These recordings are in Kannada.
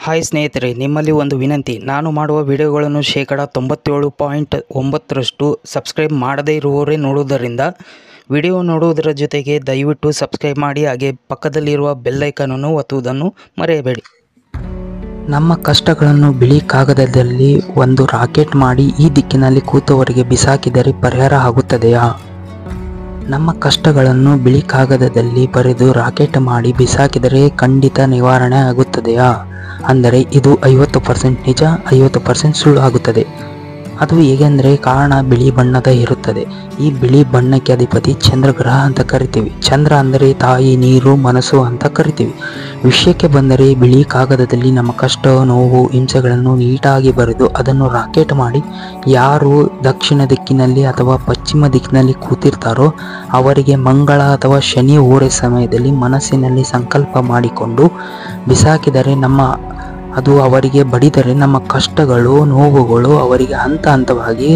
ಹಾಯ್ ಸ್ನೇಹಿತರೆ, ನಿಮ್ಮಲ್ಲಿ ಒಂದು ವಿನಂತಿ. ನಾನು ಮಾಡುವ ವಿಡಿಯೋಗಳನ್ನು ಶೇಕಡ 97.9% ಸಬ್ಸ್ಕ್ರೈಬ್ ಮಾಡದೇ ಇರುವವರೇ ನೋಡುವುದರಿಂದ ವಿಡಿಯೋ ನೋಡುವುದರ ಜೊತೆಗೆ ದಯವಿಟ್ಟು ಸಬ್ಸ್ಕ್ರೈಬ್ ಮಾಡಿ, ಹಾಗೆ ಪಕ್ಕದಲ್ಲಿರುವ ಬೆಲ್ ಐಕಾನನ್ನು ಒತ್ತುವುದನ್ನು ಮರೆಯಬೇಡಿ. ನಮ್ಮ ಕಷ್ಟಗಳನ್ನು ಬಿಳಿ ಕಾಗದದಲ್ಲಿ ಒಂದು ರಾಕೆಟ್ ಮಾಡಿ ಈ ದಿಕ್ಕಿನಲ್ಲಿ ಕೂತವರಿಗೆ ಬಿಸಾಕಿದರೆ ಪರಿಹಾರ ಆಗುತ್ತದೆಯಾ? ನಮ್ಮ ಕಷ್ಟಗಳನ್ನು ಬಿಳಿ ಕಾಗದದಲ್ಲಿ ಬರೆದು ರಾಕೆಟ್ ಮಾಡಿ ಬಿಸಾಕಿದರೆ ಖಂಡಿತ ನಿವಾರಣೆ ಆಗುತ್ತದೆಯಾ? ಅಂದರೆ ಇದು 50% ನಿಜ, 50% ಸುಳ್ಳು ಆಗುತ್ತದೆ. ಅದು ಹೇಗೆಂದರೆ, ಕಾರಣ ಬಿಳಿ ಬಣ್ಣದ ಇರುತ್ತದೆ. ಈ ಬಿಳಿ ಬಣ್ಣಕ್ಕೆ ಅಧಿಪತಿ ಚಂದ್ರಗ್ರಹ ಅಂತ ಕರಿತೀವಿ. ಚಂದ್ರ ಅಂದರೆ ತಾಯಿ, ನೀರು, ಮನಸ್ಸು ಅಂತ ಕರಿತೀವಿ. ವಿಷಯಕ್ಕೆ ಬಂದರೆ, ಬಿಳಿ ಕಾಗದದಲ್ಲಿ ನಮ್ಮ ಕಷ್ಟ, ನೋವು, ಹಿಂಸೆಗಳನ್ನು ನೀಟಾಗಿ ಬರೆದು ಅದನ್ನು ರಾಕೆಟ್ ಮಾಡಿ ಯಾರು ದಕ್ಷಿಣ ದಿಕ್ಕಿನಲ್ಲಿ ಅಥವಾ ಪಶ್ಚಿಮ ದಿಕ್ಕಿನಲ್ಲಿ ಕೂತಿರ್ತಾರೋ ಅವರಿಗೆ ಮಂಗಳ ಅಥವಾ ಶನಿ ಓರೆ ಸಮಯದಲ್ಲಿ ಮನಸ್ಸಿನಲ್ಲಿ ಸಂಕಲ್ಪ ಮಾಡಿಕೊಂಡು ಬಿಸಾಕಿದರೆ, ಅದು ಅವರಿಗೆ ಬಡಿದರೆ ನಮ್ಮ ಕಷ್ಟಗಳು, ನೋವುಗಳು ಅವರಿಗೆ ಹಂತ ಹಂತವಾಗಿ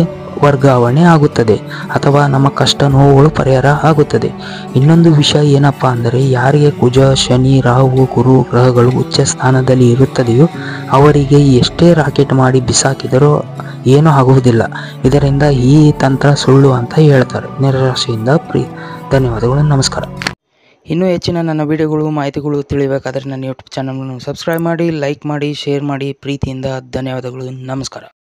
ವರ್ಗಾವಣೆ ಆಗುತ್ತದೆ ಅಥವಾ ನಮ್ಮ ಕಷ್ಟ, ನೋವುಗಳು ಪರಿಹಾರ ಆಗುತ್ತದೆ. ಇನ್ನೊಂದು ವಿಷಯ ಏನಪ್ಪ ಅಂದರೆ, ಯಾರಿಗೆ ಕುಜ, ಶನಿ, ರಾಹು, ಗುರು ಗ್ರಹಗಳು ಉಚ್ಚ ಸ್ಥಾನದಲ್ಲಿ ಇರುತ್ತದೆಯೋ ಅವರಿಗೆ ಎಷ್ಟೇ ರಾಕೆಟ್ ಮಾಡಿ ಬಿಸಾಕಿದರೂ ಏನೂ ಆಗುವುದಿಲ್ಲ. ಇದರಿಂದ ಈ ತಂತ್ರ ಸುಳ್ಳು ಅಂತ ಹೇಳ್ತಾರೆ. ನಿರಾಶೆಯಿಂದ ಧನ್ಯವಾದಗಳು, ನಮಸ್ಕಾರ. ಇನ್ನೂ ಹೆಚ್ಚಿನ ನನ್ನ ವಿಡಿಯೋಗಳು, ಮಾಹಿತಿಗಳು ತಿಳಿಯಬೇಕಾದರೆ ನನ್ನ ಯೂಟ್ಯೂಬ್ ಚಾನಲನ್ನು ಸಬ್ಸ್ಕ್ರೈಬ್ ಮಾಡಿ, ಲೈಕ್ ಮಾಡಿ, ಶೇರ್ ಮಾಡಿ. ಪ್ರೀತಿಯಿಂದ ಧನ್ಯವಾದಗಳು, ನಮಸ್ಕಾರ.